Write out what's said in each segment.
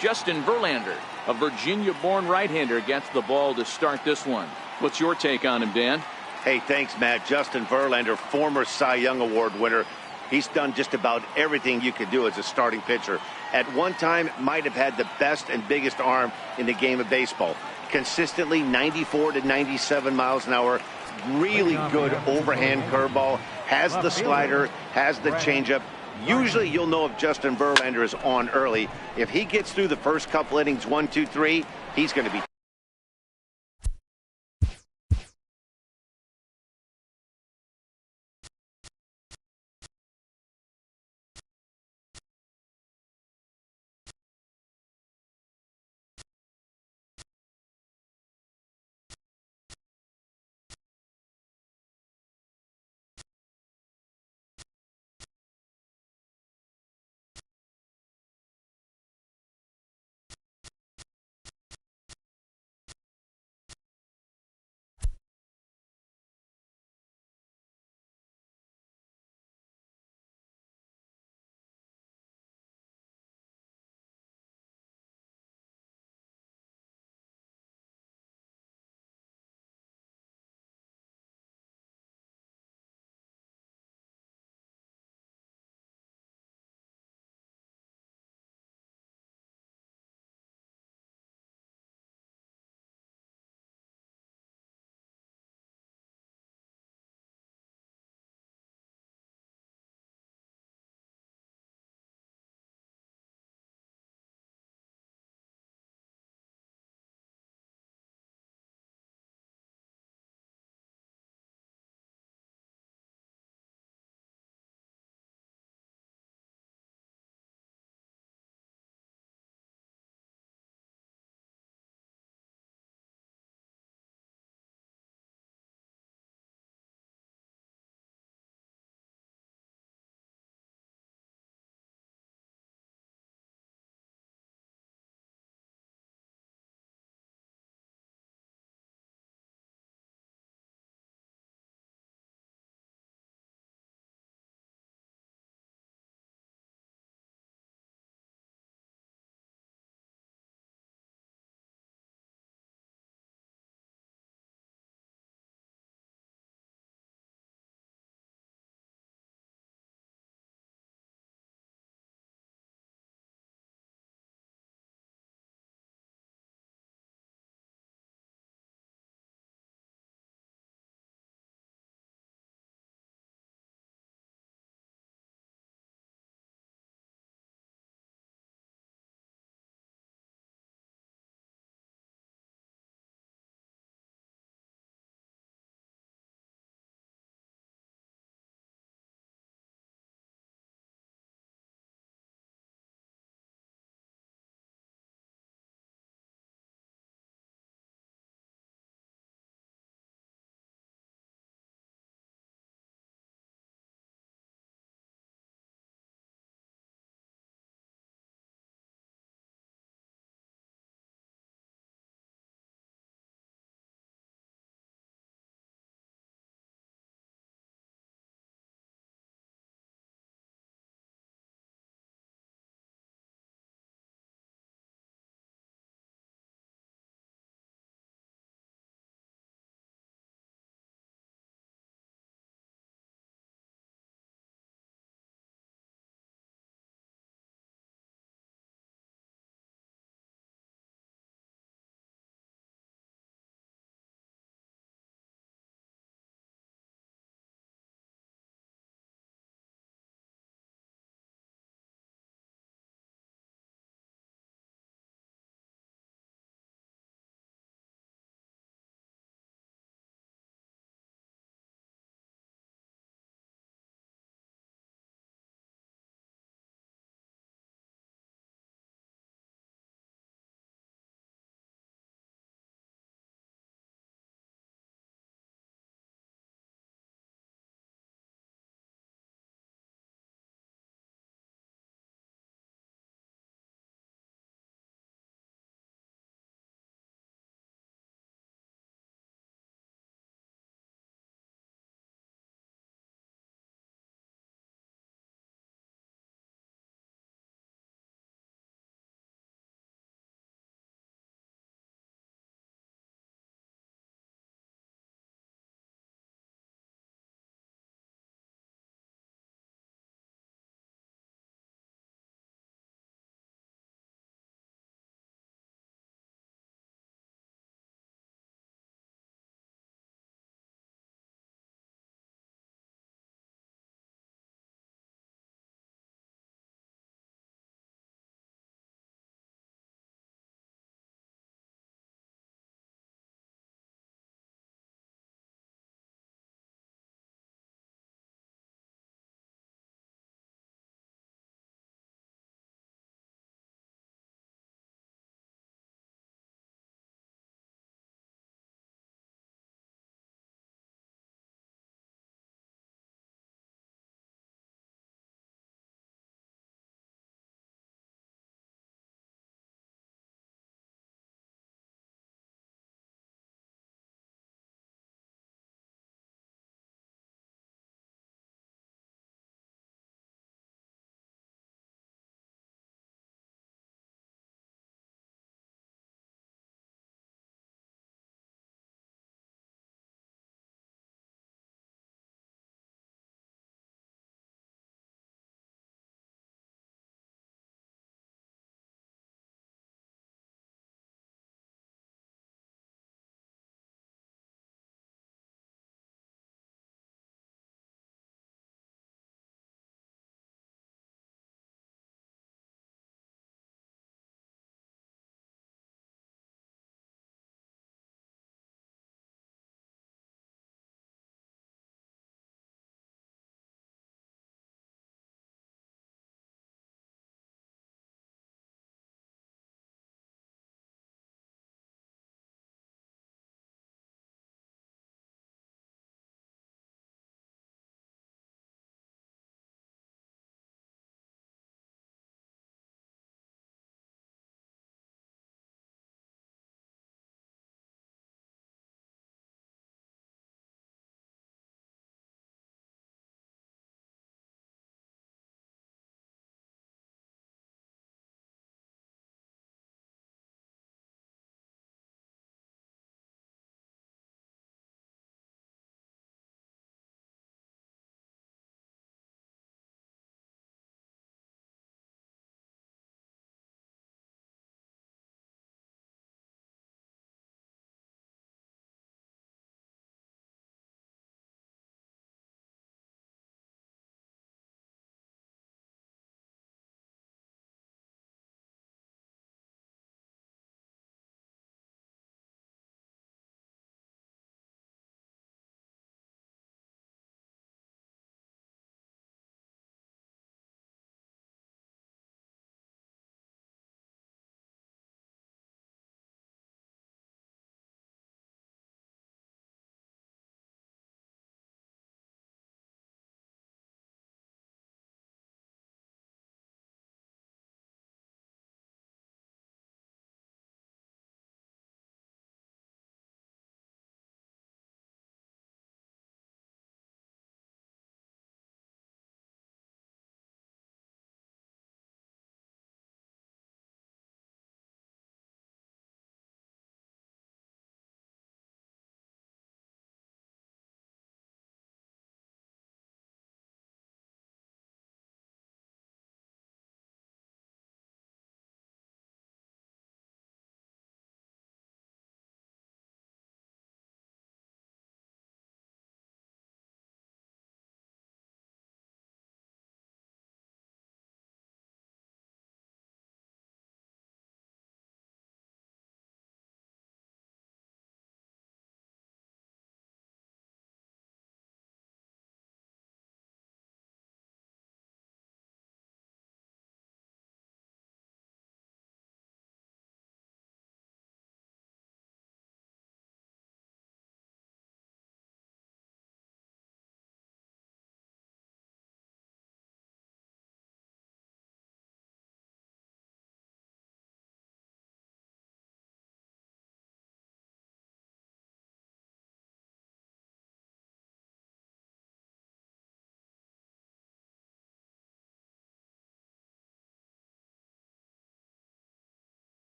Justin Verlander, a Virginia-born right-hander, gets the ball to start this one. What's your take on him, Dan? Hey, thanks, Matt. Justin Verlander, former Cy Young Award winner. He's done just about everything you could do as a starting pitcher. At one time, might have had the best and biggest arm in the game of baseball. Consistently 94 to 97 miles an hour. Really good overhand curveball. Has the slider, has the changeup. Usually you'll know if Justin Verlander is on early. If he gets through the first couple innings, 1, 2, 3, he's going to be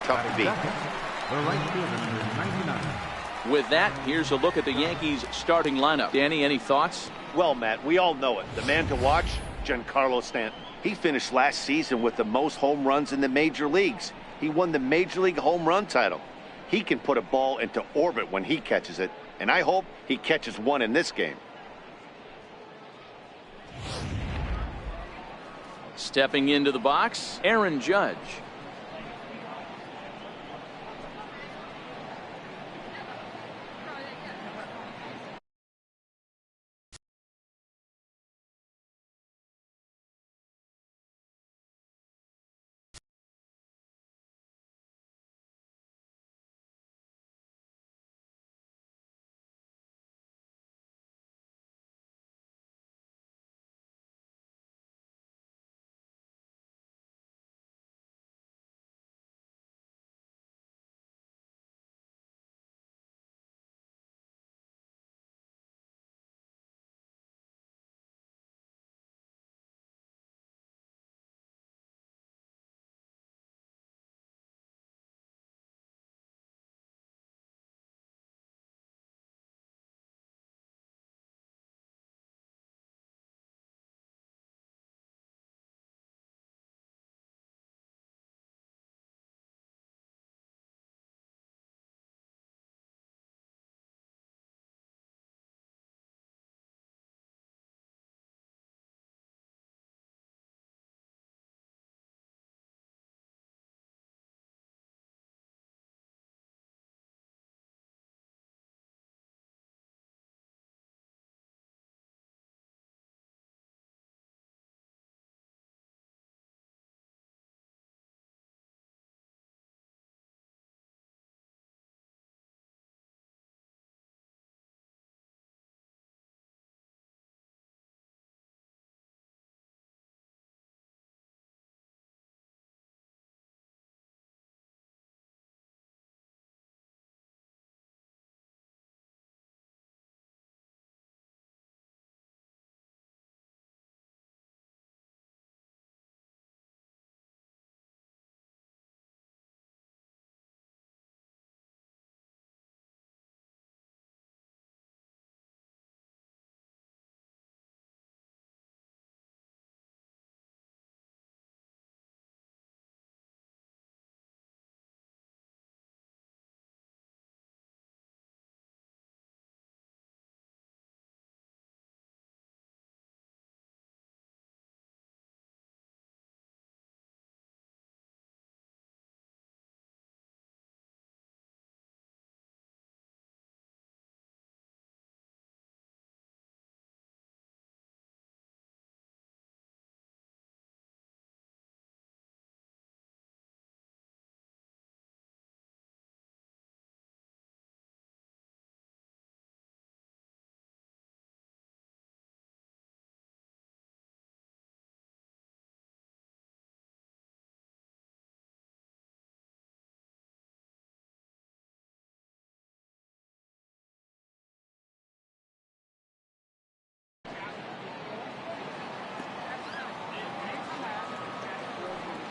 tough to beat. The right fielder, number 99. With that, here's a look at the Yankees starting lineup. Danny, any thoughts? Well, Matt, we all know it. The man to watch, Giancarlo Stanton. He finished last season with the most home runs in the major leagues. He won the Major League home run title. He can put a ball into orbit when he catches it, and I hope he catches one in this game. Stepping into the box, Aaron Judge.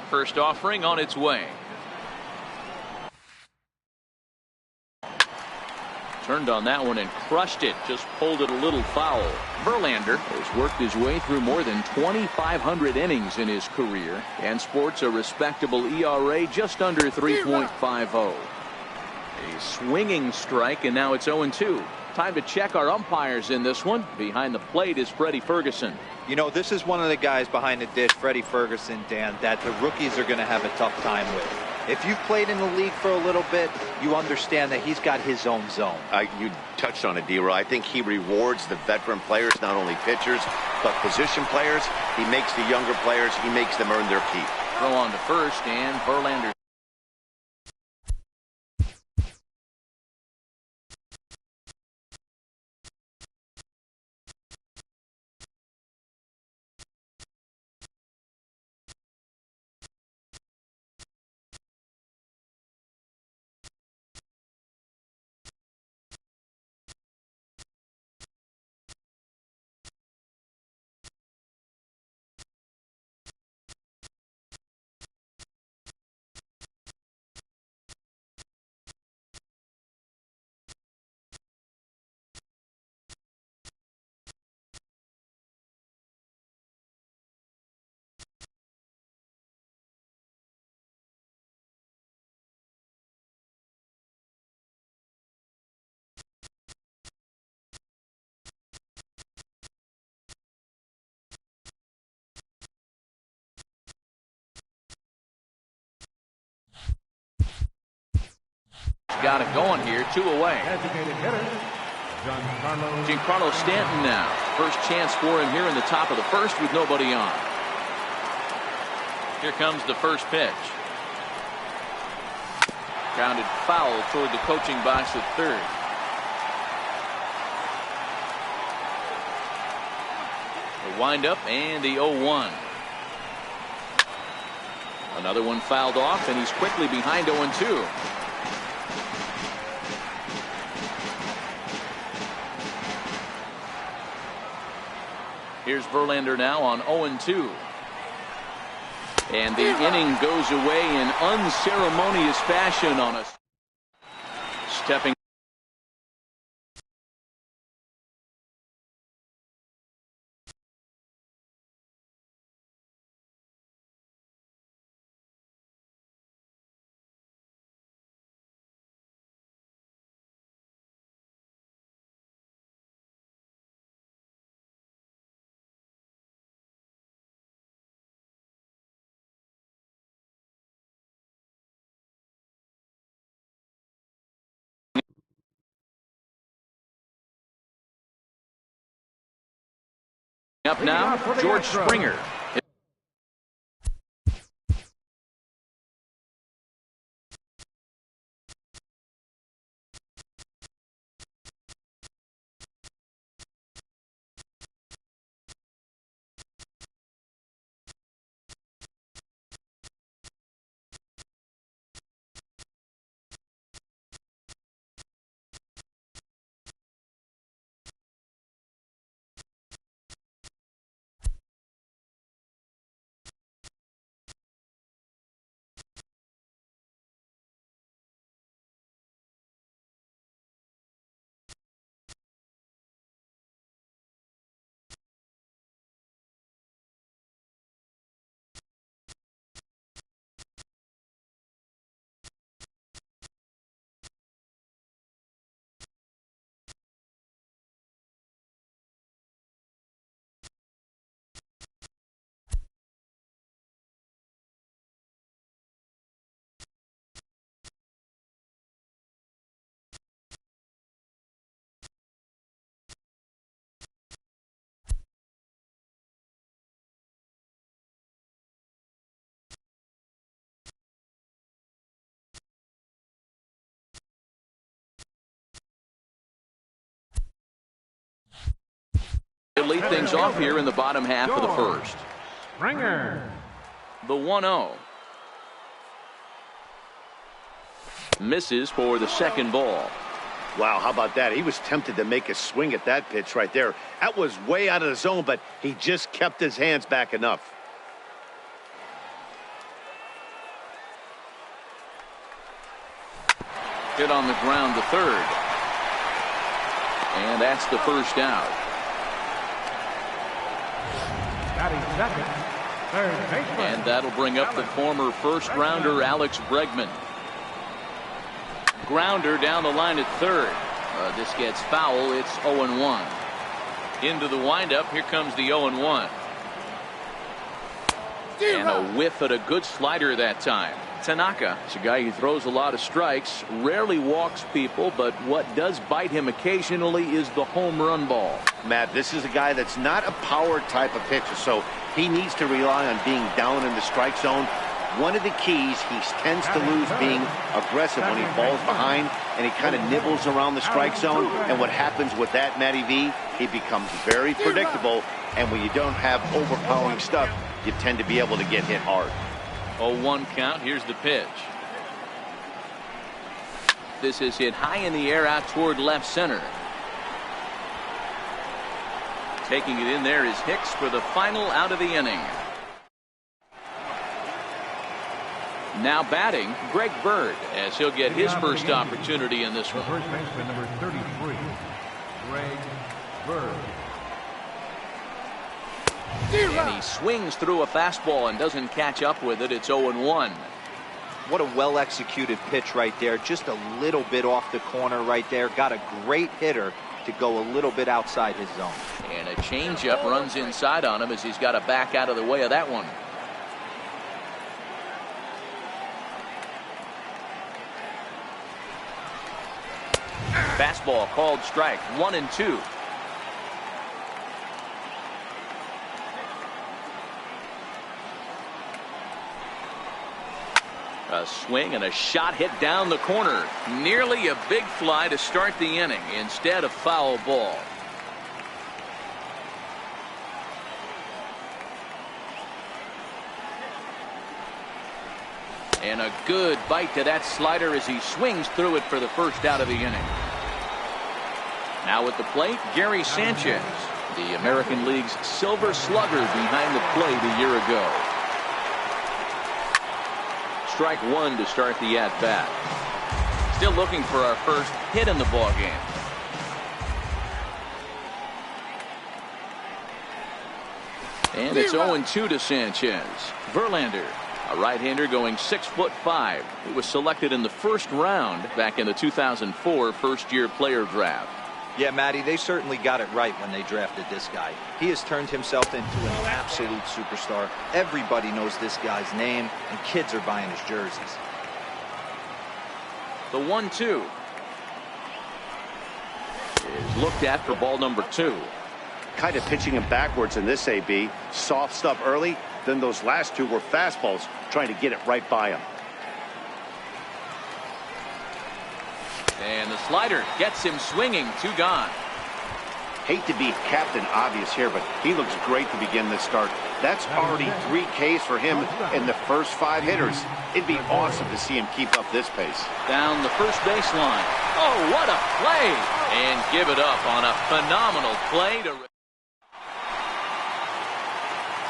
First offering on its way. Turned on that one and crushed it. Just pulled it a little foul. Verlander has worked his way through more than 2,500 innings in his career and sports a respectable ERA just under 3.50. A swinging strike, and now it's 0-2. Time to check our umpires in this one. Behind the plate is Freddie Ferguson. You know, this is one of the guys behind the dish, Freddie Ferguson, Dan, that the rookies are going to have a tough time with. If you've played in the league for a little bit, you understand that he's got his own zone. You touched on it, D-Roy. I think he rewards the veteran players, not only pitchers, but position players. He makes the younger players, he makes them earn their keep. Throw on to first, and Verlander got it going here. 2 away. Designated hitter, Giancarlo Stanton now. First chance for him here in the top of the first with nobody on. Here comes the first pitch. Grounded foul toward the coaching box at third. The windup and the 0-1. Another one fouled off, and he's quickly behind 0-2. Here's Verlander now on 0-2. And the inning goes away in unceremonious fashion on us. Stepping. Up now, George Springer. Lead things off here in the bottom half of the first. Springer. The 1-0. Misses for the second ball. Wow, how about that? He was tempted to make a swing at that pitch right there. That was way out of the zone, but he just kept his hands back enough. Hit on the ground to third. And that's the first out. Batting second, third baseman. And that'll bring up the former first rounder Alex Bregman. Grounder down the line at third. This gets foul. It's 0-1. Into the windup. Here comes the 0-1. And a whiff at a good slider that time. Tanaka is a guy who throws a lot of strikes, rarely walks people, but what does bite him occasionally is the home run ball. Matt, this is a guy that's not a power type of pitcher, so he needs to rely on being down in the strike zone. One of the keys, he tends to lose being aggressive when he falls behind and he kind of nibbles around the strike zone. And what happens with that, Matty V, he becomes very predictable. And when you don't have overpowering stuff, you tend to be able to get hit hard. 0-1 count. Here's the pitch. This is hit high in the air out toward left center. Taking it in there is Hicks for the final out of the inning. Now batting, Greg Bird, as he'll get his first opportunity in this one. First baseman number 33, Greg Bird. And he swings through a fastball and doesn't catch up with it. It's 0-1. What a well-executed pitch right there. Just a little bit off the corner right there. Got a great hitter to go a little bit outside his zone. And a changeup runs inside on him as he's got to back out of the way of that one. Fastball called strike, 1-2. A swing and a shot hit down the corner. Nearly a big fly to start the inning. Instead, a foul ball. And a good bite to that slider as he swings through it for the first out of the inning. Now at the plate, Gary Sanchez, the American League's Silver Slugger behind the plate a year ago. Strike one to start the at-bat. Still looking for our first hit in the ballgame. And it's 0-2 to Sanchez. Verlander, a right-hander going 6'5". He was selected in the first round back in the 2004 first-year player draft. Yeah, Matty, they certainly got it right when they drafted this guy. He has turned himself into an absolute superstar. Everybody knows this guy's name, and kids are buying his jerseys. The 1-2 is looked at for ball number 2. Kind of pitching him backwards in this AB. Soft stuff early, then those last two were fastballs, trying to get it right by him. And the slider gets him swinging, 2 gone. Hate to be Captain Obvious here, but he looks great to begin this start. That's already 3 Ks for him in the first 5 hitters. It'd be awesome to see him keep up this pace. Down the first baseline. Oh, what a play! And give it up on a phenomenal play to...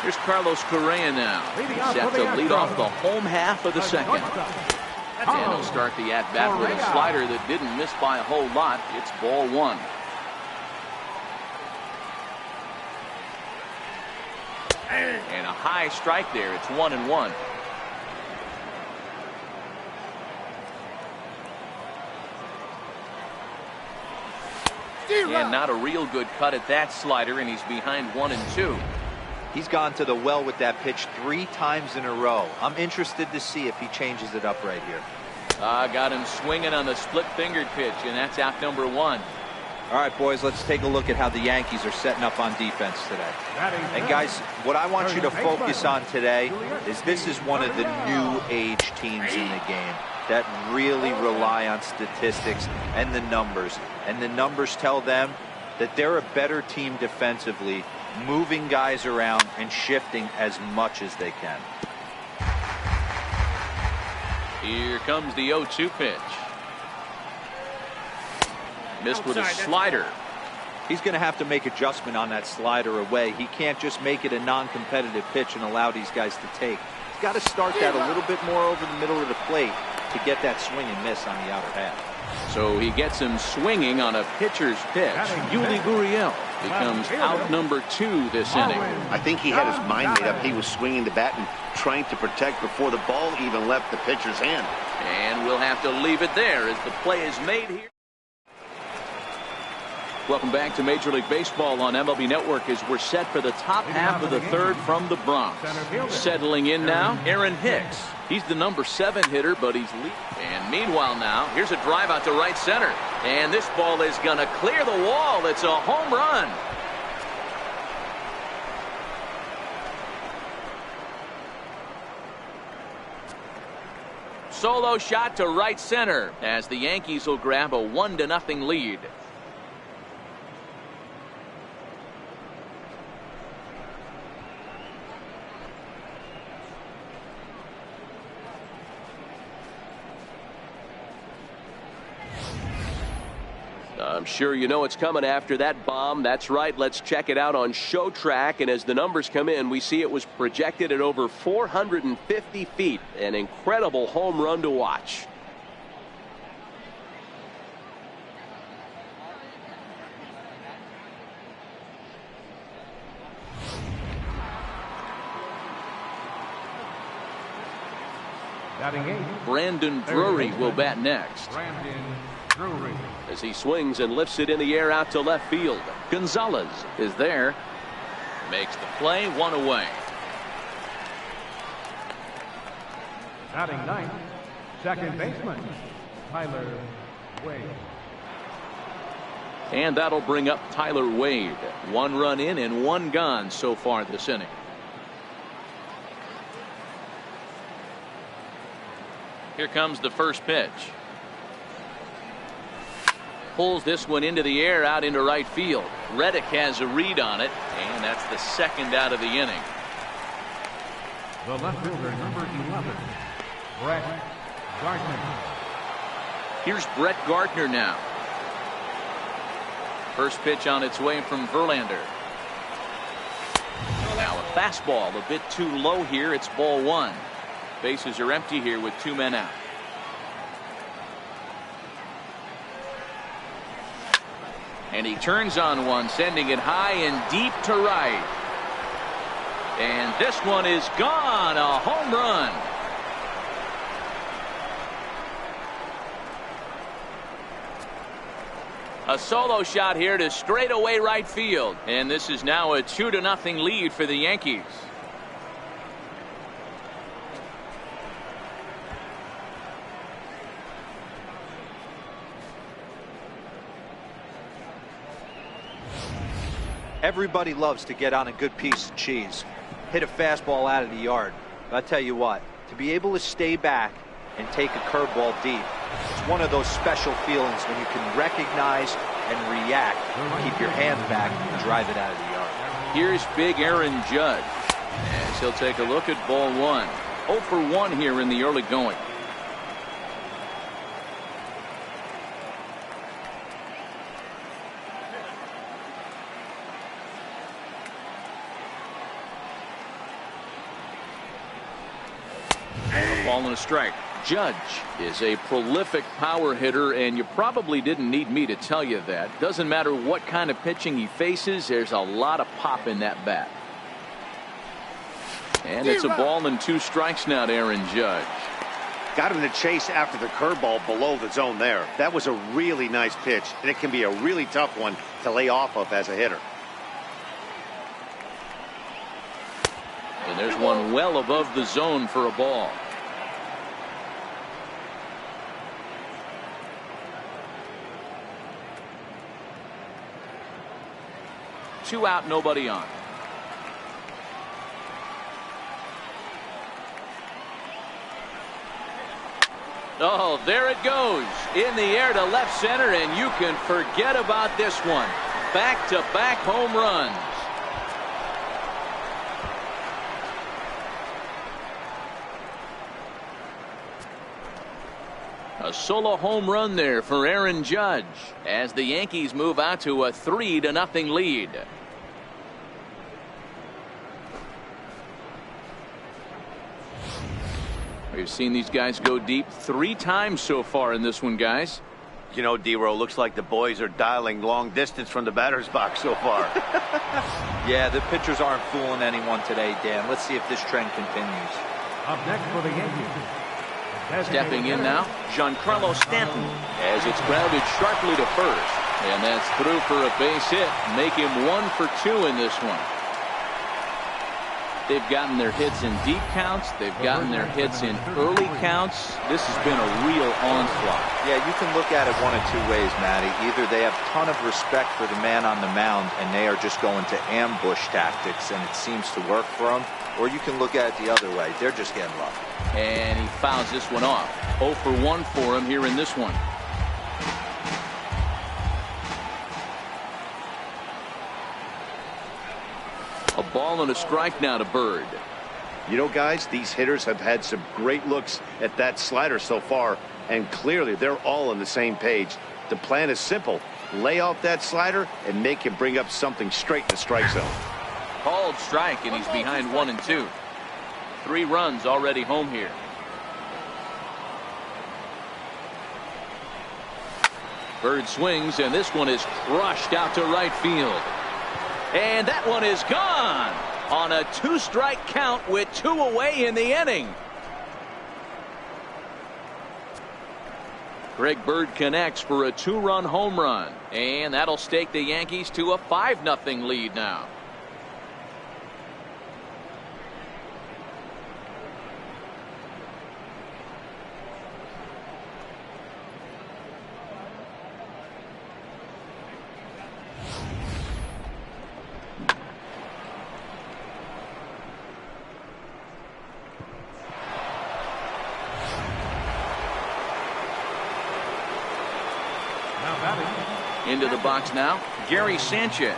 Here's Carlos Correa now. Set to lead off the home half of the second. And he'll start the at-bat with a slider that didn't miss by a whole lot. It's ball 1. And a high strike there. It's 1-1. And not a real good cut at that slider, and he's behind 1-2. He's gone to the well with that pitch 3 times in a row. I'm interested to see if he changes it up right here. Got him swinging on the split-fingered pitch, and that's out number 1. All right, boys, let's take a look at how the Yankees are setting up on defense today. And, guys, what I want you to focus on today is this is one of the new age teams in the game that really rely on statistics and the numbers. And the numbers tell them that they're a better team defensively, moving guys around and shifting as much as they can. Here comes the 0-2 pitch. Missed with a slider. He's going to have to make adjustment on that slider away. He can't just make it a non-competitive pitch and allow these guys to take. He's got to start that a little bit more over the middle of the plate to get that swing and miss on the outer half. So he gets him swinging on a pitcher's pitch. Yuli Gurriel becomes out number 2 this inning. I think he had his mind made up. He was swinging the bat and trying to protect before the ball even left the pitcher's hand. And we'll have to leave it there as the play is made here. Welcome back to Major League Baseball on MLB Network as we're set for the top half of the 3rd from the Bronx. Settling in now, Aaron Hicks. He's the number 7 hitter, but he's leading. And meanwhile now, here's a drive out to right center. And this ball is going to clear the wall. It's a home run. Solo shot to right center as the Yankees will grab a 1-0 lead. I'm sure you know it's coming after that bomb. That's right. Let's check it out on ShowTrack. And as the numbers come in, we see it was projected at over 450 feet. An incredible home run to watch. Brandon Drury will bat next. As he swings and lifts it in the air out to left field. Gonzalez is there. Makes the play, 1 away. Batting 9th, second baseman, Tyler Wade. And that'll bring up Tyler Wade. 1 run in and 1 gone so far this inning. Here comes the first pitch. Pulls this one into the air out into right field. Reddick has a read on it, and that's the second out of the inning. The left fielder, number 11, Brett Gardner. Here's Brett Gardner now. First pitch on its way from Verlander. Now a fastball a bit too low here. It's ball 1. Bases are empty here with 2 men out. And he turns on one, sending it high and deep to right. And this one is gone. A home run. A solo shot here to straightaway right field. And this is now a 2-0 lead for the Yankees. Everybody loves to get on a good piece of cheese, hit a fastball out of the yard. But I tell you what, to be able to stay back and take a curveball deep, it's one of those special feelings when you can recognize and react, keep your hand back and drive it out of the yard. Here's big Aaron Judge as he'll take a look at ball 1. 0 for 1 here in the early going. Ball and a strike. Judge is a prolific power hitter, and you probably didn't need me to tell you that. Doesn't matter what kind of pitching he faces, there's a lot of pop in that bat. And it's a ball and 2 strikes now to Aaron Judge. Got him to chase after the curveball below the zone there. That was a really nice pitch, and it can be a really tough one to lay off of as a hitter. And there's one well above the zone for a ball. Two out, nobody on. Oh, there it goes. In the air to left center, and you can forget about this one. Back-to-back home runs. A solo home run there for Aaron Judge as the Yankees move out to a 3-0 lead. We've seen these guys go deep 3 times so far in this one, guys. You know, D-Row, looks like the boys are dialing long distance from the batter's box so far. Yeah, the pitchers aren't fooling anyone today, Dan. Let's see if this trend continues. Up next for the Yankees. Stepping in now, Giancarlo Stanton as it's grounded sharply to first. And that's through for a base hit. Make him 1 for 2 in this one. They've gotten their hits in deep counts. They've gotten their hits in early counts. This has been a real onslaught. Yeah, you can look at it one of 2 ways, Matty. Either they have a ton of respect for the man on the mound and they are just going to ambush tactics and it seems to work for them. Or you can look at it the other way. They're just getting lucky. And he fouls this one off. 0 for 1 for him here in this one. A ball and a strike now to Bird. You know, guys, these hitters have had some great looks at that slider so far, and clearly they're all on the same page. The plan is simple. Lay off that slider and make him bring up something straight in the strike zone. Called strike, and he's behind 1 and 2. 3 runs already home here. Bird swings, and this one is crushed out to right field. And that one is gone on a 2-strike count with 2 away in the inning. Greg Bird connects for a 2-run home run, and that'll stake the Yankees to a 5-0 lead now. Into the box now, Gary Sanchez.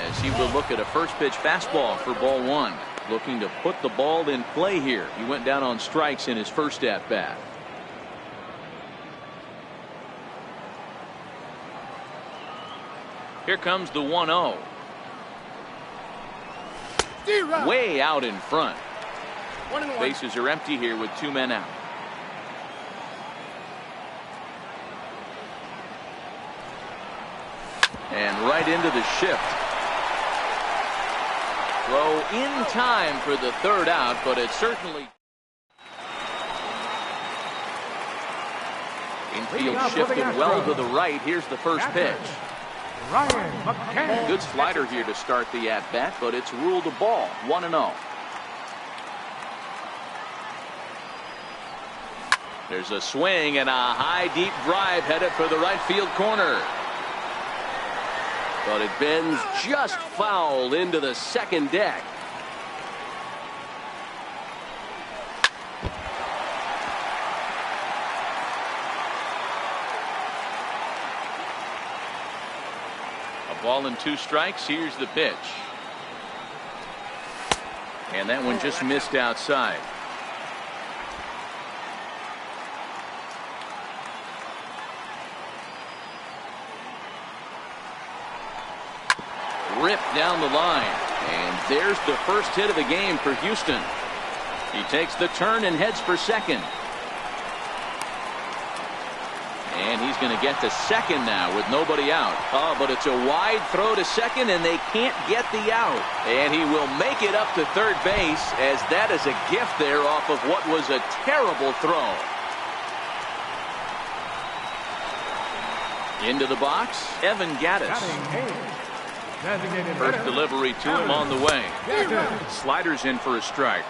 As he will look at a first pitch fastball for ball one. Looking to put the ball in play here. He went down on strikes in his first at bat. Here comes the 1-0. Way out in front. Bases are empty here with 2 men out. And right into the shift. Throw in time for the 3rd out, but it certainly. Infield shifted well to the right. Here's the first pitch. Good slider here to start the at-bat, but it's ruled a ball. 1-0. There's a swing and a high, deep drive headed for the right field corner. But it bends just foul into the second deck. A ball and 2 strikes. Here's the pitch. And that one just missed outside. Ripped down the line, and there's the first hit of the game for Houston. He takes the turn and heads for second, and he's going to get to second now with nobody out. Oh, but it's a wide throw to second, and they can't get the out, and he will make it up to third base, as that is a gift there off of what was a terrible throw. Into the box, Evan Gattis. First delivery to him on the way. Sliders in for a strike.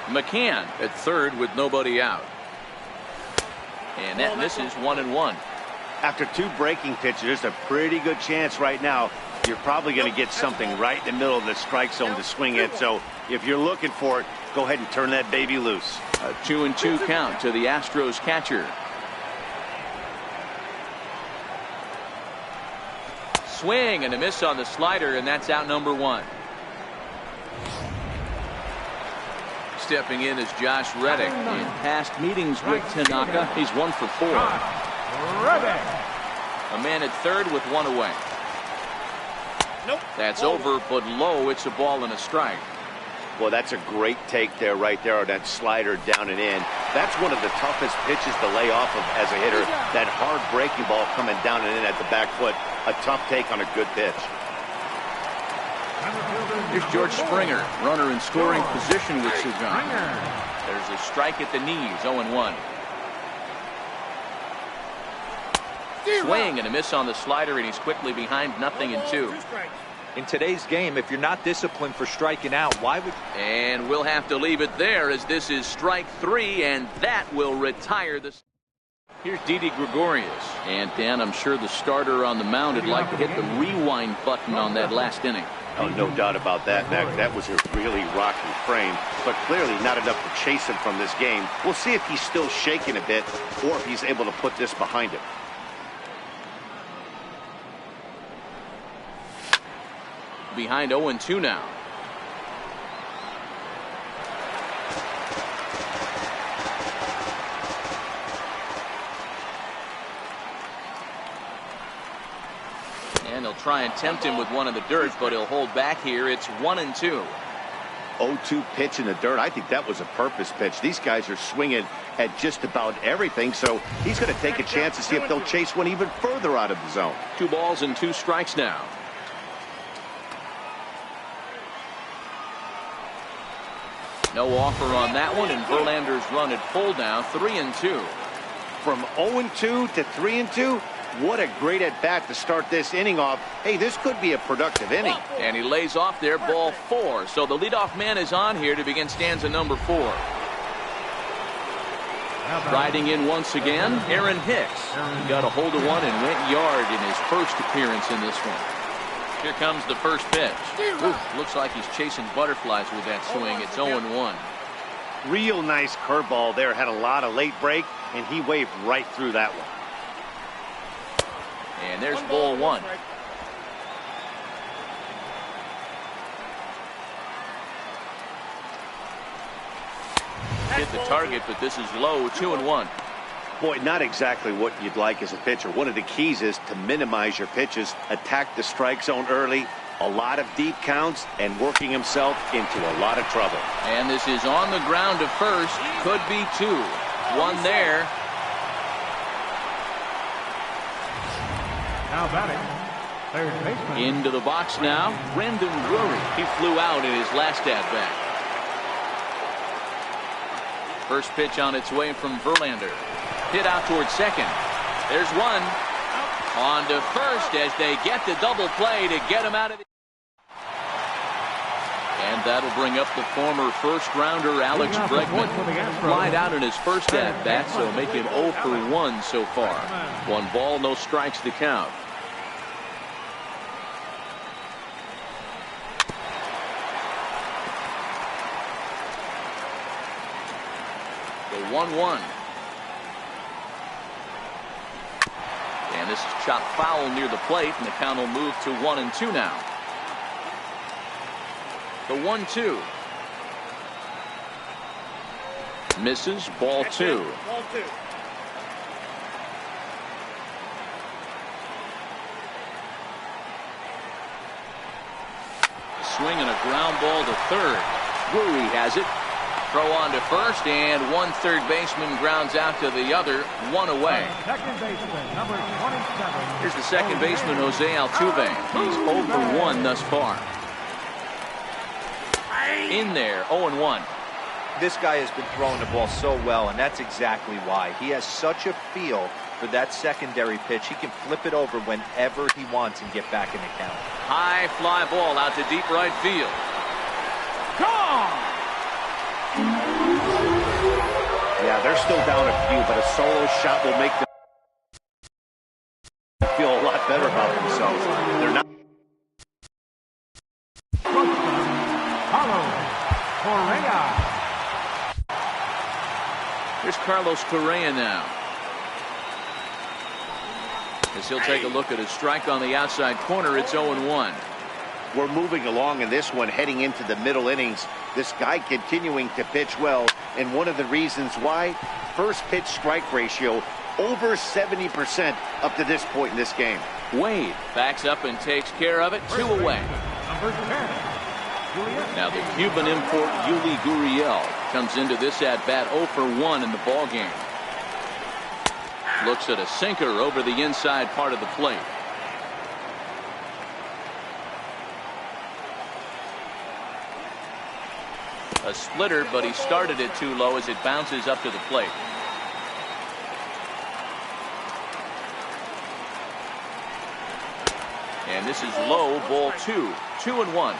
McCann at third with nobody out. And that misses 1-1. After 2 breaking pitches, there's a pretty good chance right now you're probably going to get something right in the middle of the strike zone to swing at. So if you're looking for it, go ahead and turn that baby loose. A 2-2 count to the Astros catcher. Swing and a miss on the slider, and that's out number 1. Stepping in is Josh Reddick. In past meetings with Tanaka, he's 1 for 4. A man at third with 1 away. That's over, but low. It's a ball and a strike. Well, that's a great take there, right there, on that slider down and in. That's one of the toughest pitches to lay off of as a hitter. That hard breaking ball coming down and in at the back foot. A tough take on a good pitch. Here's George Springer, runner in scoring position with Sagan. There's a strike at the knees, 0-1. Swing and a miss on the slider, and he's quickly behind 0-2. In today's game, if you're not disciplined for striking out, why would... And we'll have to leave it there, as this is strike 3, and that will retire this. Here's Didi Gregorius. And Dan, I'm sure the starter on the mound would like to hit the rewind button on that last inning. Oh, no doubt about that, Mac. That was a really rocky frame, but clearly not enough to chase him from this game. We'll see if he's still shaking a bit or if he's able to put this behind him. Behind 0-2 now. And he'll try and tempt him with one in the dirt, but he'll hold back here. It's 1-2. 0-2 pitch in the dirt. I think that was a purpose pitch. These guys are swinging at just about everything, so he's going to take a chance to see if they'll chase one even further out of the zone. 2 balls and 2 strikes now. No offer on that one, and Verlander's run at full now, 3-2. From 0-2 to 3-2, what a great at-bat to start this inning off. Hey, this could be a productive inning. And he lays off there, ball 4. So the leadoff man is on here to begin stanza number 4. Riding in once again, Aaron Hicks. He got a hold of one and went yard in his first appearance in this one. Here comes the first pitch. Ooh, looks like he's chasing butterflies with that swing. It's 0-1. Real nice curveball there. Had a lot of late break, and he waved right through that one. And there's ball one. Hit the target, but this is low, 2-1. Boy, not exactly what you'd like as a pitcher. One of the keys is to minimize your pitches, attack the strike zone early, a lot of deep counts, and working himself into a lot of trouble. And this is on the ground to first. Could be two. One there. Now batting, third baseman. Into the box now, Brendan Drury. He flew out in his last at-bat. First pitch on its way from Verlander. Hit out towards second. There's one. On to first as they get the double play to get him out of the... And that'll bring up the former first-rounder Alex Bregman. Flied out in his first at-bat, so making 0 for 1 so far. 1 ball, no strikes to count. The 1-1. And this is chopped foul near the plate, and the count will move to 1-2 now. The 1-2. Misses, ball two. Swing and a ground ball to third. Drury has it. Throw on to first, and one third baseman grounds out to the other, 1 away. Second baseman, number 27. Here's the second baseman, Jose Altuve. He's 0 for 1 thus far. In there, 0-1. This guy has been throwing the ball so well, and that's exactly why. He has such a feel for that secondary pitch. He can flip it over whenever he wants and get back in the count. High fly ball out to deep right field. Gone! Yeah, they're still down a few, but a solo shot will make them feel a lot better about themselves. They're not. Carlos Correa. Here's Carlos Correa now. As he'll take a look at a strike on the outside corner, it's 0-1. We're moving along in this one, heading into the middle innings. This guy continuing to pitch well, and one of the reasons why, first pitch strike ratio over 70% up to this point in this game. Wade backs up and takes care of it, 2 away. Number 10. Now the Cuban import Yuli Gurriel comes into this at-bat 0 for 1 in the ballgame. Looks at a sinker over the inside part of the plate. A splitter, but he started it too low as it bounces up to the plate. And this is low, ball 2. 2-1.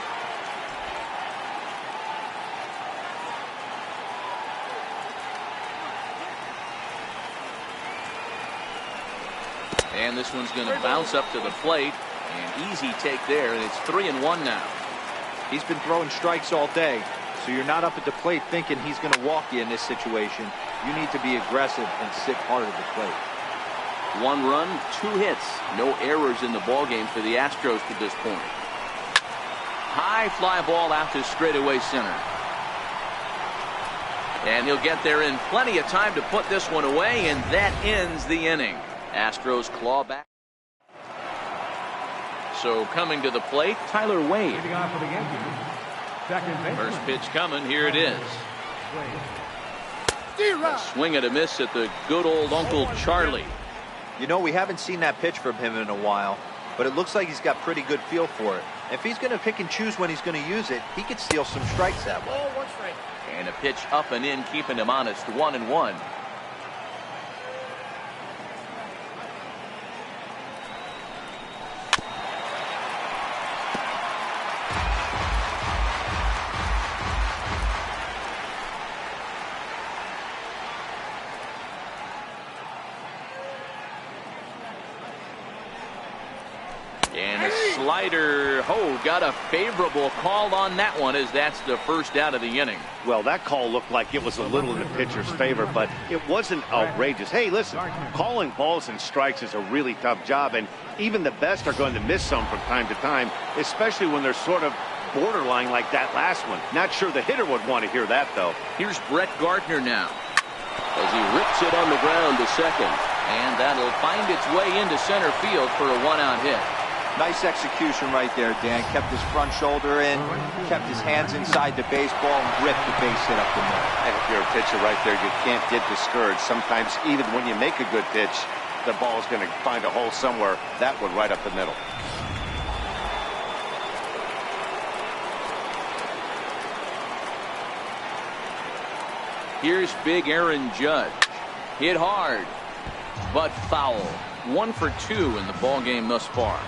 And this one's going to bounce up to the plate. An easy take there, and it's 3-1 now. He's been throwing strikes all day, so you're not up at the plate thinking he's going to walk you in this situation. You need to be aggressive and sit hard at the plate. 1 run, 2 hits. No errors in the ballgame for the Astros to this point. High fly ball out to straightaway center. And he'll get there in plenty of time to put this one away, and that ends the inning. Astros claw back. So coming to the plate, Tyler Wade. Leading off for the Yankees. Second baseman. First pitch coming. Here it is. A swing and a miss at the good old Uncle Charlie. You know, we haven't seen that pitch from him in a while, but it looks like he's got pretty good feel for it. If he's going to pick and choose when he's going to use it, he could steal some strikes that way. And a pitch up and in, keeping him honest. 1-1. And a slider, got a favorable call on that one, as that's the first out of the inning. Well, that call looked like it was a little in the pitcher's favor, but it wasn't outrageous. Hey, listen, calling balls and strikes is a really tough job, and even the best are going to miss some from time to time, especially when they're sort of borderline like that last one. Not sure the hitter would want to hear that, though. Here's Brett Gardner now, as he rips it on the ground to second. and that'll find its way into center field for a one-out hit. Nice execution right there, Dan. Kept his front shoulder in, kept his hands inside the baseball, and ripped the base hit up the middle. And if you're a pitcher right there, you can't get discouraged. Sometimes even when you make a good pitch, the ball's going to find a hole somewhere. That one right up the middle. Here's big Aaron Judge. Hit hard, but foul. 1 for 2 in the ball game thus far.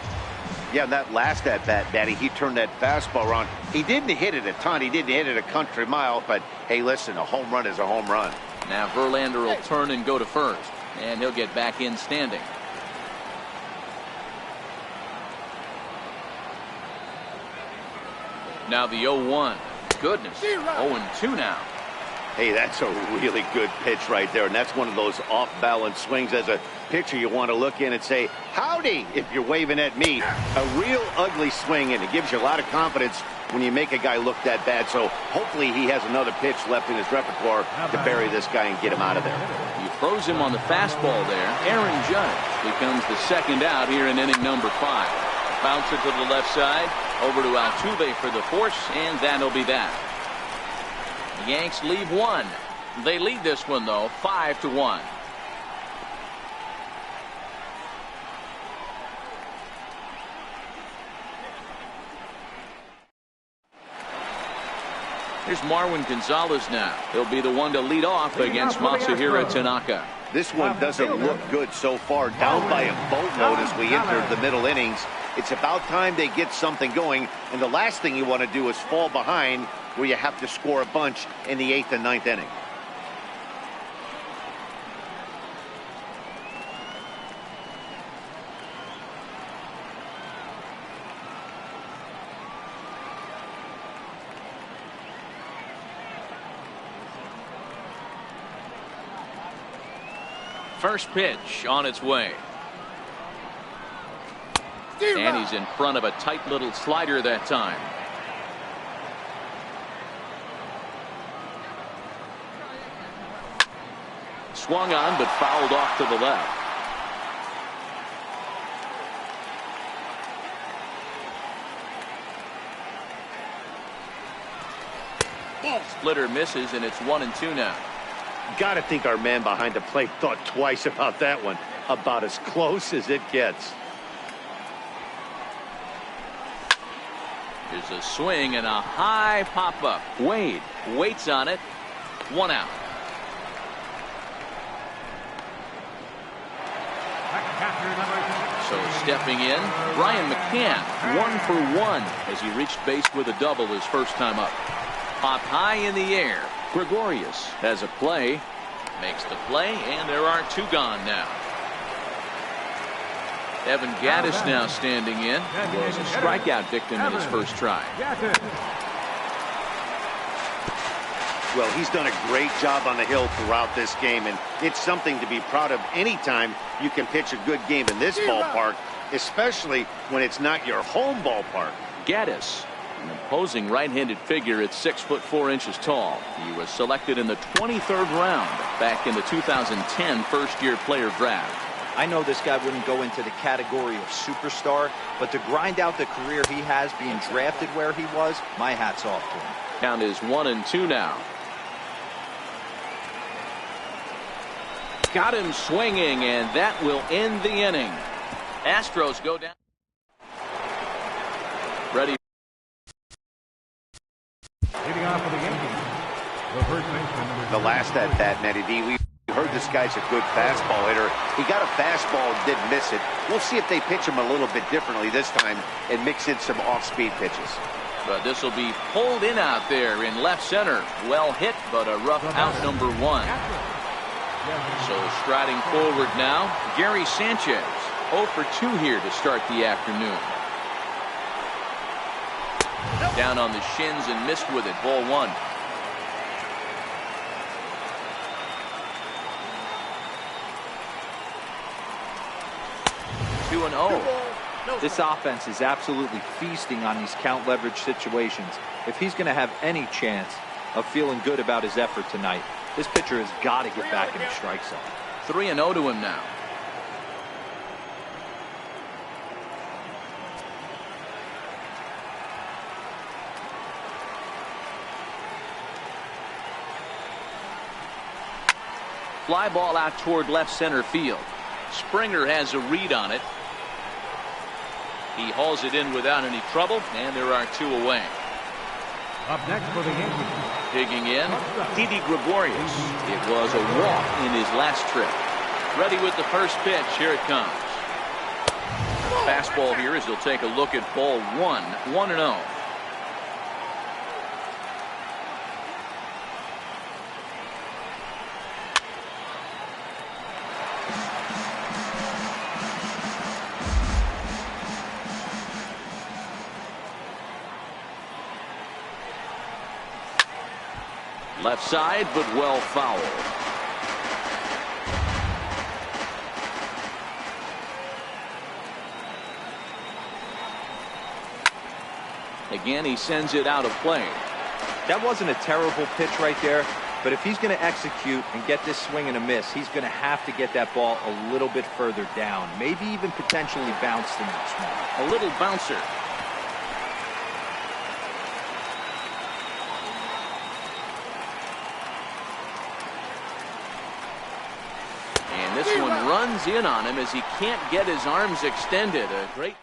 Yeah, that last at-bat, Daddy, he turned that fastball around. He didn't hit it a ton. He didn't hit it a country mile, but hey, listen, a home run is a home run. Now Verlander will turn and go to first, and he'll get back in standing. Now the 0-1. Goodness, 0-2 now. Hey, that's a really good pitch right there, and that's one of those off-balance swings. As a pitcher, you want to look in and say, howdy, if you're waving at me. A real ugly swing, and it gives you a lot of confidence when you make a guy look that bad. So hopefully he has another pitch left in his repertoire to bury this guy and get him out of there. You froze him on the fastball there. Aaron Judge becomes the second out here in inning number 5. Bouncer to the left side, over to Altuve for the force, and that'll be that. The Yanks leave one. They lead this one, though, 5-1. Here's Marwin Gonzalez now. He'll be the one to lead off against Masahiro Tanaka. This one doesn't look good so far. Down by a boatload as we enter the middle innings. It's about time they get something going, and the last thing you want to do is fall behind where you have to score a bunch in the 8th and 9th inning. First pitch on its way. And he's in front of a tight little slider that time. Swung on, but fouled off to the left. Splitter misses, and it's 1-2 now. Got to think our man behind the plate thought twice about that one. About as close as it gets. There's a swing and a high pop-up. Wade waits on it. 1 out. So stepping in, Brian McCann, 1 for 1 as he reached base with a double his first time up. Popped high in the air. Gregorius has a play, makes the play, and there are 2 gone now. Evan Gattis now standing in. He was a strikeout victim in his first try. Well, he's done a great job on the hill throughout this game, and it's something to be proud of anytime you can pitch a good game in this ballpark, especially when it's not your home ballpark. Gattis, an imposing right-handed figure at 6'4" tall. He was selected in the 23rd round back in the 2010 first-year player draft. I know this guy wouldn't go into the category of superstar, but to grind out the career he has being drafted where he was, my hat's off to him. Count is 1-2 now. Got him swinging, and that will end the inning. Astros go down. Ready. Leading off for the Yankees, the first baseman. The last at-bat, Matty D, we heard this guy's a good fastball hitter. He got a fastball and didn't miss it. We'll see if they pitch him a little bit differently this time and mix in some off-speed pitches. But this will be pulled in out there in left center. Well hit, but a rough out number 1. So striding forward now, Gary Sanchez. 0 for 2 here to start the afternoon. Down on the shins and missed with it. Ball 1. 2-0. This offense is absolutely feasting on these count leverage situations. If he's going to have any chance of feeling good about his effort tonight, this pitcher has got to get back in the strike zone. 3-0 to him now. Fly ball out toward left center field. Springer has a read on it. He hauls it in without any trouble, and there are 2 away. Up next for the Yankees. Digging in, Didi Gregorius. It was a walk in his last trip. Ready with the first pitch. Here it comes. Fastball here as he'll take a look at ball 1. 1-0. Left side, but well fouled. Again, he sends it out of play. That wasn't a terrible pitch right there, but if he's going to execute and get this swing and a miss, he's going to have to get that ball a little bit further down, maybe even potentially bounce the next one. A little bouncer. This one runs in on him as he can't get his arms extended. A great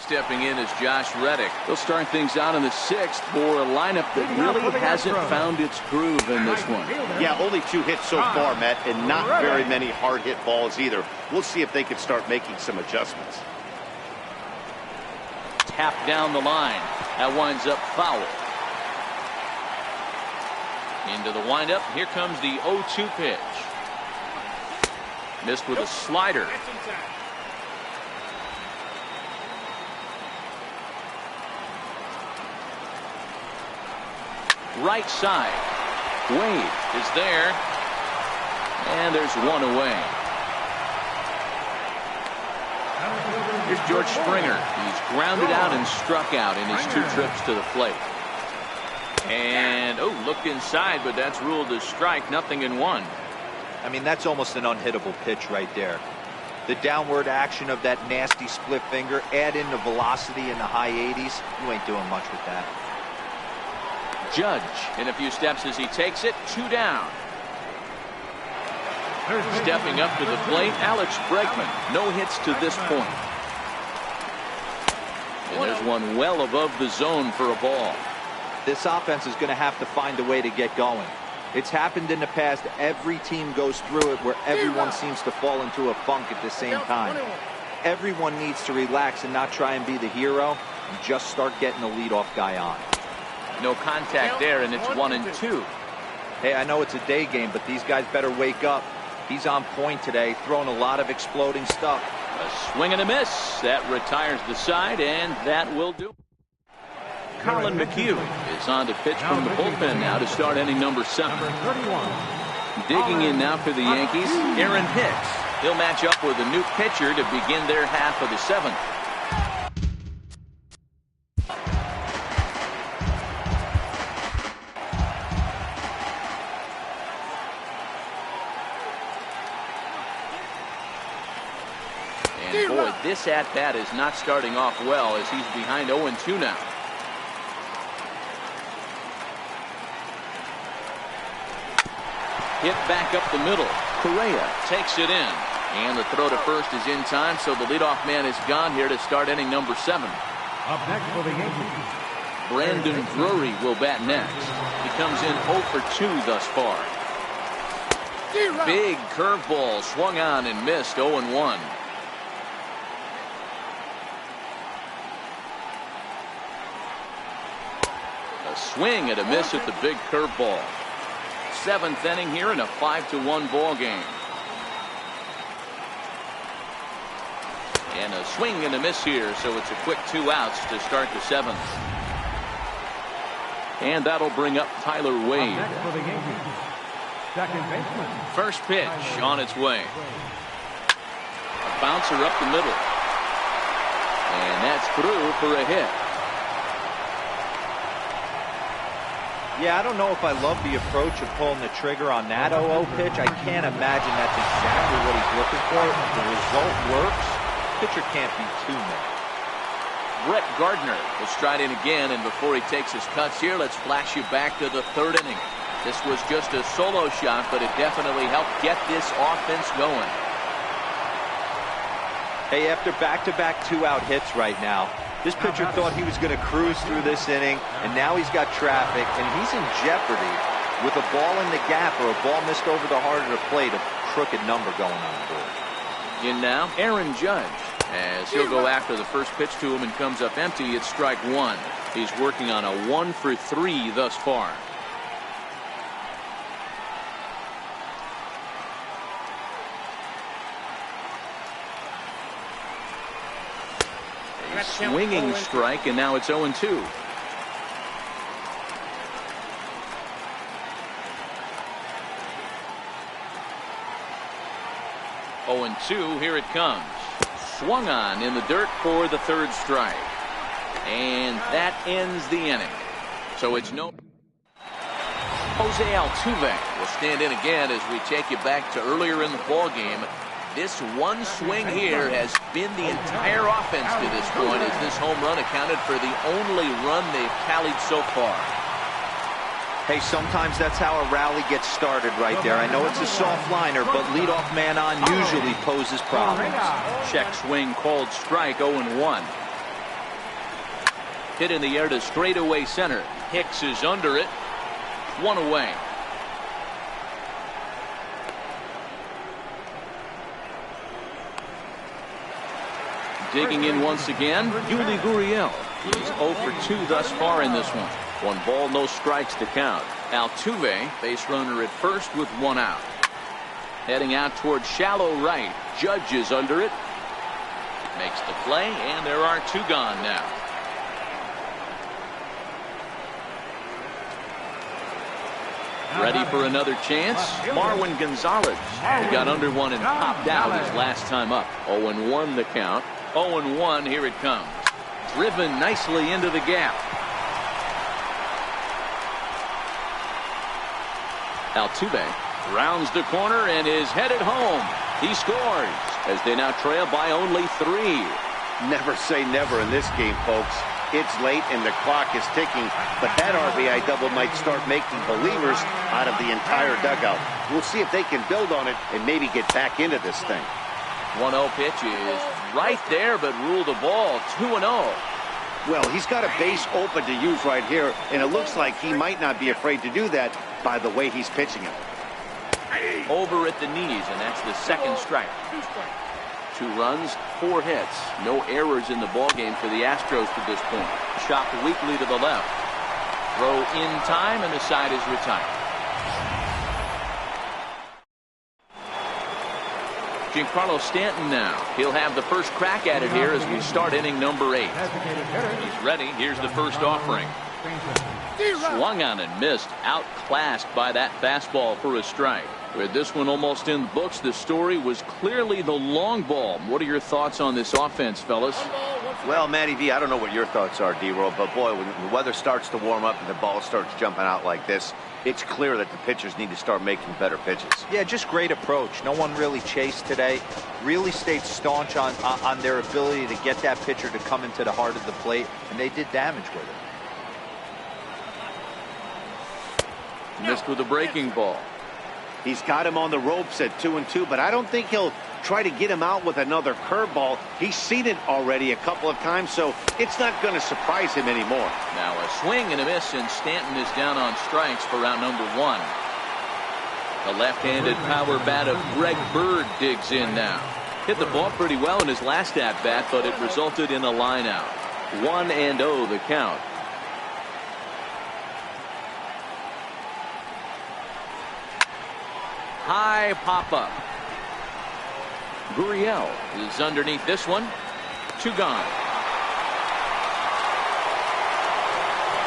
stepping in is Josh Reddick. They'll start things out in the 6th for a lineup that really hasn't found its groove in this one. Yeah, only 2 hits so far, Matt, and not very many hard hit balls either. We'll see if they can start making some adjustments. Tap down the line. That winds up foul. Into the windup. Here comes the 0-2 pitch. Missed with a slider. Right side. Wade is there. And there's 1 away. Here's George Springer. He's grounded out and struck out in his 2 trips to the plate. And, looked inside, but that's ruled a strike. Nothing in 1. I mean, that's almost an unhittable pitch right there. The downward action of that nasty split finger, add in the velocity in the high 80s, you ain't doing much with that. Judge in a few steps as he takes it. 2 down. Stepping up to the plate, Alex Bregman. No hits to this point. And there's one well above the zone for a ball. This offense is going to have to find a way to get going. It's happened in the past. Every team goes through it where everyone seems to fall into a funk at the same time. Everyone needs to relax and not try and be the hero and just start getting the leadoff guy on. No contact there, and it's 1-2. Hey, I know it's a day game, but these guys better wake up. He's on point today, throwing a lot of exploding stuff. A swing and a miss. That retires the side, and that will do. Colin McHugh is on to pitch from the bullpen now to start inning number 7. Digging in now for the Yankees, Aaron Hicks. He'll match up with a new pitcher to begin their half of the 7th. And boy, this at-bat is not starting off well as he's behind 0-2 now. Hit back up the middle. Correa takes it in. And the throw to first is in time, so the leadoff man is gone here to start inning number 7. Up next for the Yankees, Brandon Drury will bat next. He comes in 0 for 2 thus far. Big curveball swung on and missed. 0-1. A swing and a miss at the big curveball. 7th inning here in a 5-1 ball game. And a swing and a miss here, so it's a quick 2 outs to start the 7th. And that'll bring up Tyler Wade. Next for the Yankees, second baseman. First pitch on its way. A bouncer up the middle. And that's through for a hit. Yeah, I don't know if I love the approach of pulling the trigger on that 0-0 pitch. I can't imagine that's exactly what he's looking for. If the result works, pitcher can't be too mad. Brett Gardner will stride in again, and before he takes his cuts here, let's flash you back to the third inning. This was just a solo shot, but it definitely helped get this offense going. Hey, after back-to-back two-out hits right now, this pitcher thought he was going to cruise through this inning, and now he's got traffic, and he's in jeopardy with a ball in the gap or a ball missed over the heart of the plate, a crooked number going on the board. In now, Aaron Judge, as he'll go after the first pitch to him and comes up empty. It's strike one. He's working on a 1-for-3 thus far. A swinging strike, and now it's 0-2. Here it comes. Swung on in the dirt for the third strike. And that ends the inning. So it's no. Jose Altuve will stand in again as we take you back to earlier in the ball game. This one swing here has been the entire offense to this point, as this home run accounted for the only run they've tallied so far. Hey, sometimes that's how a rally gets started right there. I know it's a soft liner, but leadoff man on usually poses problems. Check swing called strike, 0-1. Hit in the air to straightaway center. Hicks is under it. One away. Digging in once again, Yuli Gurriel. He's 0 for 2 thus far in this one. 1 ball, no strikes to count. Altuve, base runner at first with 1 out. Heading out towards shallow right. Judge is under it. Makes the play, and there are 2 gone now. Ready for another chance? Marwin Gonzalez. He got under one and popped out his last time up. 0-1 the count. 0-1, here it comes. Driven nicely into the gap. Altuve rounds the corner and is headed home. He scores as they now trail by only 3. Never say never in this game, folks. It's late and the clock is ticking, but that RBI double might start making believers out of the entire dugout. We'll see if they can build on it and maybe get back into this thing. 1-0 pitch is right there, but ruled the ball. 2-0. Well, he's got a base open to use right here, and it looks like he might not be afraid to do that by the way he's pitching it. Over at the knees, and that's the second strike. 2 runs, 4 hits. No errors in the ballgame for the Astros to this point. Chopped weakly to the left. Throw in time, and the side is retired. Giancarlo Stanton now. He'll have the first crack at it here as we start inning number 8. He's ready. Here's the first offering. Swung on and missed. Outclassed by that fastball for a strike. With this one almost in the books, the story was clearly the long ball. What are your thoughts on this offense, fellas? Well, Matty V, I don't know what your thoughts are, D-Roll, but boy, when the weather starts to warm up and the ball starts jumping out like this, it's clear that the pitchers need to start making better pitches. Yeah, just great approach. No one really chased today. Really stayed staunch on their ability to get that pitcher to come into the heart of the plate, and they did damage with it. Missed with a breaking ball. He's got him on the ropes at 2-2, but I don't think he'll try to get him out with another curveball. He's seen it already a couple of times, so it's not going to surprise him anymore. Now a swing and a miss, and Stanton is down on strikes for round number 1. The left-handed power bat of Greg Bird digs in now. Hit the ball pretty well in his last at-bat, but it resulted in a line-out. 1-0 the count. High pop-up. Gurriel is underneath this one. 2 gone.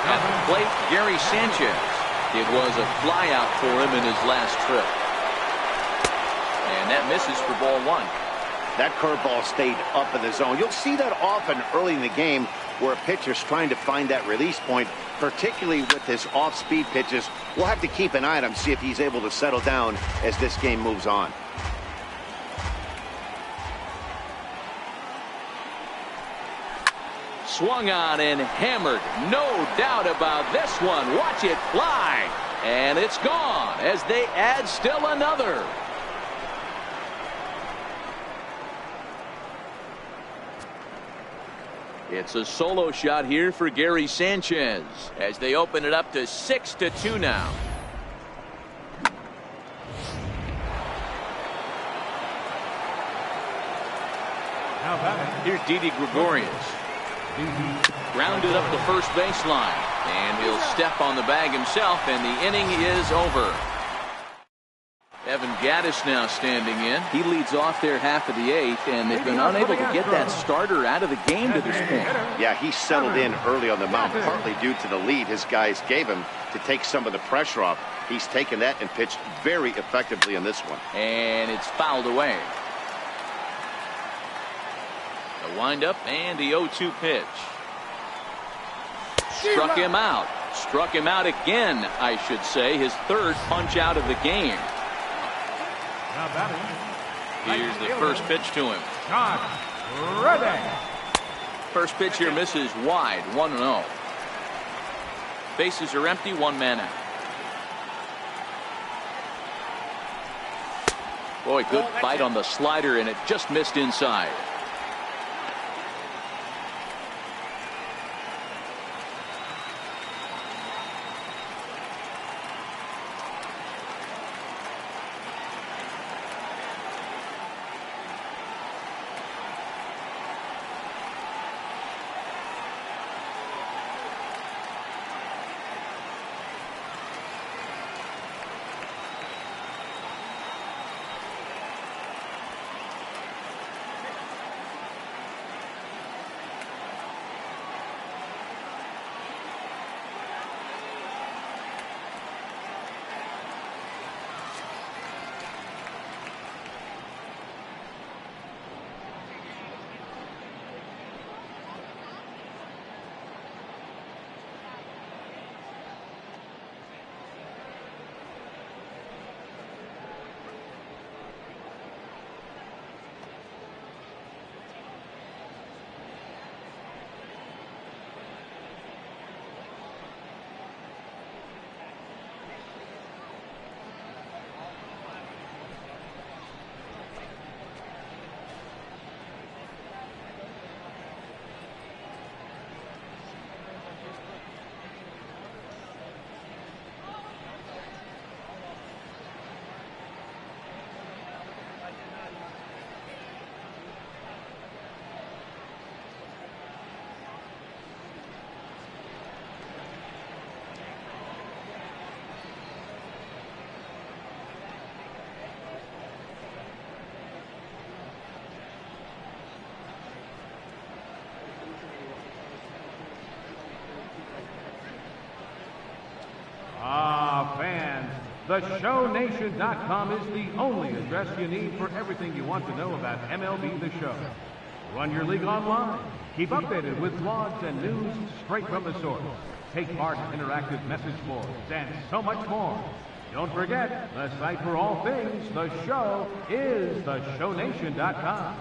At the plate, Gary Sanchez. It was a flyout for him in his last trip. And that misses for ball 1. That curveball stayed up in the zone. You'll see that often early in the game where a pitcher's trying to find that release point, particularly with his off-speed pitches. We'll have to keep an eye on him, see if he's able to settle down as this game moves on. Swung on and hammered. No doubt about this one. Watch it fly. And it's gone as they add still another. It's a solo shot here for Gary Sanchez as they open it up to 6-2 now. Here's Didi Gregorius. Grounded up the first baseline. And he'll step on the bag himself, and the inning is over. Evan Gattis now standing in. He leads off their half of the 8th, and they've been unable to get that starter out of the game to this point. Yeah, he settled in early on the mound, partly due to the lead his guys gave him to take some of the pressure off. He's taken that and pitched very effectively in this one. And it's fouled away. The windup and the 0-2 pitch. Struck him out. Struck him out again, I should say. His third punch out of the game. Here's the first pitch to him. First pitch here misses wide, 1-0. Bases are empty, 1 man out. Boy, good bite on the slider, and it just missed inside. Fans, TheShowNation.com is the only address you need for everything you want to know about MLB The Show. Run your league online. Keep updated with blogs and news straight from the source. Take part in interactive message boards and so much more. Don't forget, the site for all things The Show is TheShowNation.com.